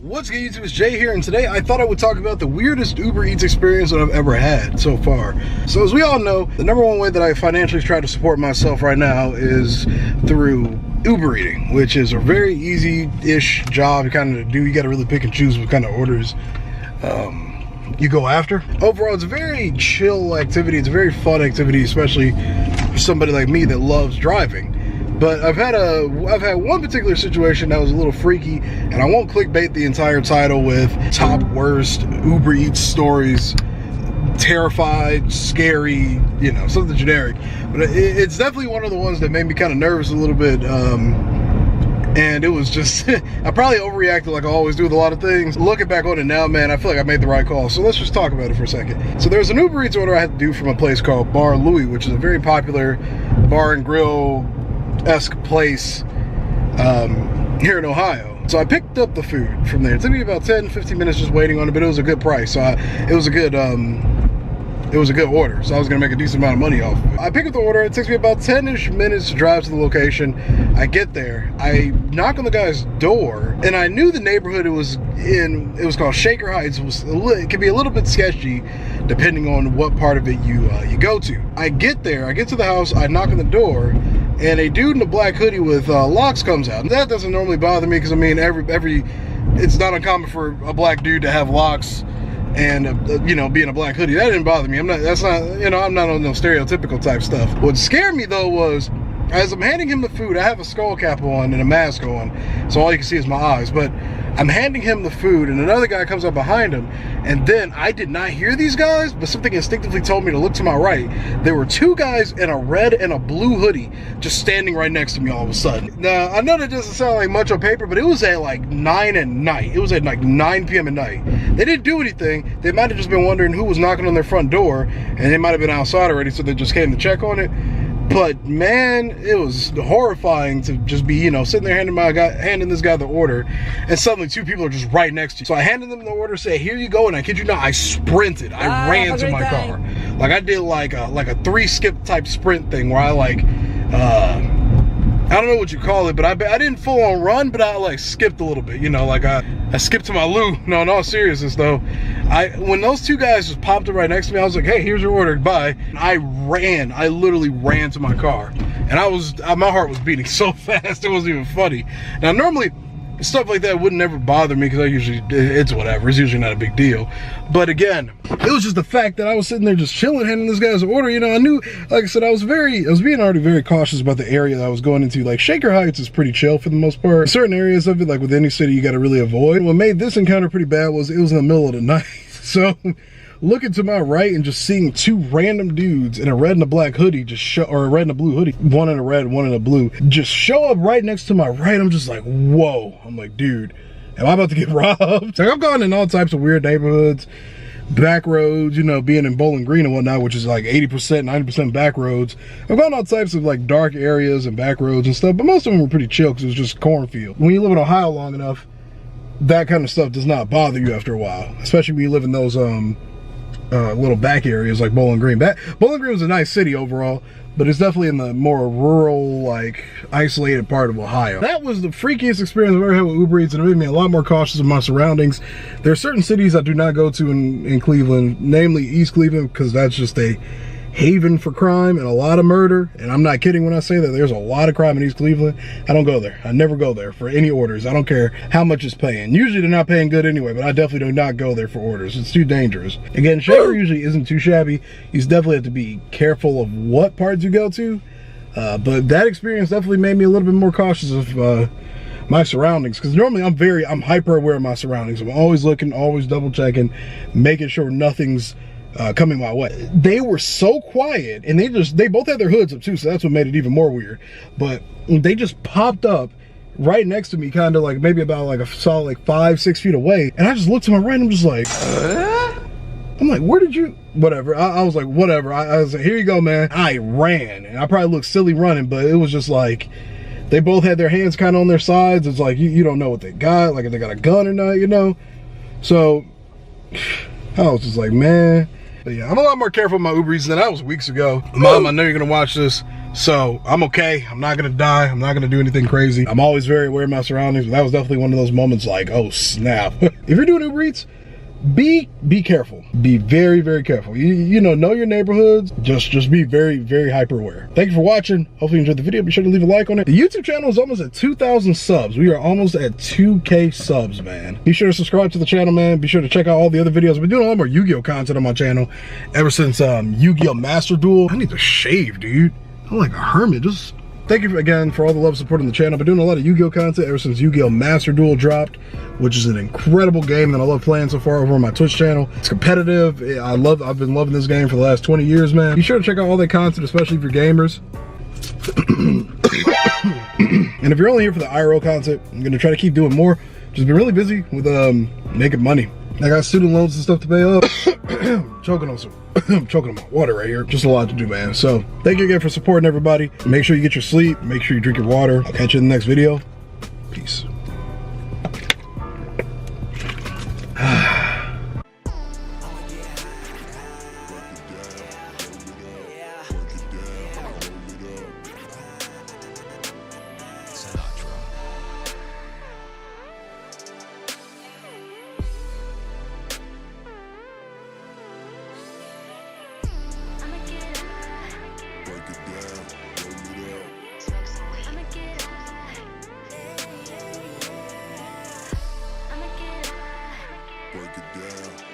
What's good, YouTube? It's Jay here, and today I thought I would talk about the weirdest Uber Eats experience that I've ever had so far. So as we all know, the number one way that I financially try to support myself right now is through Uber eating, which is a very easy-ish job to kind of do. You got to really pick and choose what kind of orders you go after. Overall, it's a very chill activity. It's a very fun activity, especially for somebody like me that loves driving. But I've had one particular situation that was a little freaky, and I won't clickbait the entire title with top worst Uber Eats stories, terrified, scary, you know, something generic. But it's definitely one of the ones that made me kind of nervous a little bit. And it was just, I probably overreacted like I always do with a lot of things. Looking back on it now, man, I feel like I made the right call. So let's just talk about it for a second. So there's an Uber Eats order I had to do from a place called Bar Louie, which is a very popular bar and grill-esque place here in Ohio. So I picked up the food from there. It took me about 10-15 minutes just waiting on it, but it was a good price. So it was a good order, so I was gonna make a decent amount of money off of it. I pick up the order. It takes me about 10-ish minutes to drive to the location. I get there, I knock on the guy's door, and I knew the neighborhood it was in. It was called Shaker Heights. It can be a little bit sketchy depending on what part of it you go to. I get there, I get to the house, I knock on the door, and a dude in a black hoodie with locks comes out. And that doesn't normally bother me because I mean it's not uncommon for a black dude to have locks and you know, being a black hoodie. That didn't bother me. I'm not on no stereotypical type stuff. What scared me though was, as I'm handing him the food, I have a skull cap on and a mask on, so all you can see is my eyes, but I'm handing him the food and another guy comes up behind him, and then I did not hear these guys, but something instinctively told me to look to my right. There were two guys in a red and a blue hoodie just standing right next to me all of a sudden. Now, I know that doesn't sound like much on paper, but it was at like 9 at night. It was at like 9 p.m. at night. They didn't do anything. They might have just been wondering who was knocking on their front door, and they might have been outside already, so they just came to check on it. But man, it was horrifying to just be, you know, sitting there handing this guy the order, and suddenly two people are just right next to you. So I handed them the order, say, "Here you go," and I kid you not, I sprinted. I ran to my car. Like I did like a 3-skip type sprint thing where I like, I don't know what you call it, but I didn't full on run, but I like skipped a little bit, you know, like I skipped to my loo. No, in all seriousness though, when those two guys just popped up right next to me, I was like, "Hey, here's your order, bye." I literally ran to my car, and my heart was beating so fast it wasn't even funny. Now normally stuff like that would never bother me because it's whatever, it's usually not a big deal. But again, it was just the fact that I was sitting there just chilling, handing this guy's order. You know, I knew, like I said, I was being already very cautious about the area that I was going into. Like Shaker Heights is pretty chill for the most part. Certain areas of it, like with any city, you got to really avoid. What made this encounter pretty bad was it was in the middle of the night. So looking to my right and just seeing two random dudes in a red and a black hoodie or a red and a blue hoodie, one in a red, one in a blue, just show up right next to my right. I'm just like, whoa. I'm like, dude, am I about to get robbed? Like, I've gone in all types of weird neighborhoods, back roads, you know, being in Bowling Green and whatnot, which is like 80%, 90% back roads. I've gone all types of like dark areas and back roads and stuff, but most of them were pretty chill because it was just cornfield. When you live in Ohio long enough, that kind of stuff does not bother you after a while, especially when you live in those little back areas like Bowling Green. Bowling Green was a nice city overall, but it's definitely in the more rural, like isolated part of Ohio. That was the freakiest experience I've ever had with Uber Eats, and it made me a lot more cautious of my surroundings. There are certain cities I do not go to in Cleveland, namely East Cleveland, because that's just a haven for crime and a lot of murder. And I'm not kidding when I say that. There's a lot of crime in East Cleveland. I don't go there. I never go there for any orders. I don't care how much it's paying. Usually they're not paying good anyway, but I definitely do not go there for orders. It's too dangerous. Again, Shaker usually isn't too shabby. You definitely have to be careful of what parts you go to. But that experience definitely made me a little bit more cautious of my surroundings, because normally I'm hyper aware of my surroundings. I'm always looking, always double checking, making sure nothing's coming my way. They were so quiet, and they both had their hoods up too, so that's what made it even more weird. But they just popped up right next to me, kind of like maybe about like a solid like 5-6 feet away, and I just looked to my right and I'm just like, I'm like, where did you, whatever. I was like, whatever. I was like, here you go, man. I ran, and I probably looked silly running, but it was just like, they both had their hands kind of on their sides. It's like, you don't know what they got, like if they got a gun or not, you know? So I was just like, man. But yeah, I'm a lot more careful with my Uber Eats than I was weeks ago. Mom, I know you're gonna watch this. So I'm okay. I'm not gonna die. I'm not gonna do anything crazy. I'm always very aware of my surroundings, but that was definitely one of those moments like, oh snap. If you're doing Uber Eats, be careful. Be very, very careful. You know your neighborhoods. Just be very, very hyper aware. Thank you for watching. Hopefully you enjoyed the video. Be sure to leave a like on it. The YouTube channel is almost at 2,000 subs. We are almost at 2K subs, man. Be sure to subscribe to the channel, man. Be sure to check out all the other videos. I've been doing a lot more Yu-Gi-Oh content on my channel ever since Yu-Gi-Oh Master Duel. I need to shave, dude. I'm like a hermit. Just thank you again for all the love support on the channel. I've been doing a lot of Yu-Gi-Oh content ever since Yu-Gi-Oh Master Duel dropped, which is an incredible game that I love playing so far over on my Twitch channel. It's competitive. I've been loving this game for the last 20 years, man. Be sure to check out all that content, especially if you're gamers. And if you're only here for the IRL content, I'm gonna try to keep doing more. Just been really busy with making money. I got student loans and stuff to pay up. choking on my water right here. Just a lot to do, man. So thank you again for supporting everybody. Make sure you get your sleep. Make sure you drink your water. I'll catch you in the next video. Peace. Break it down.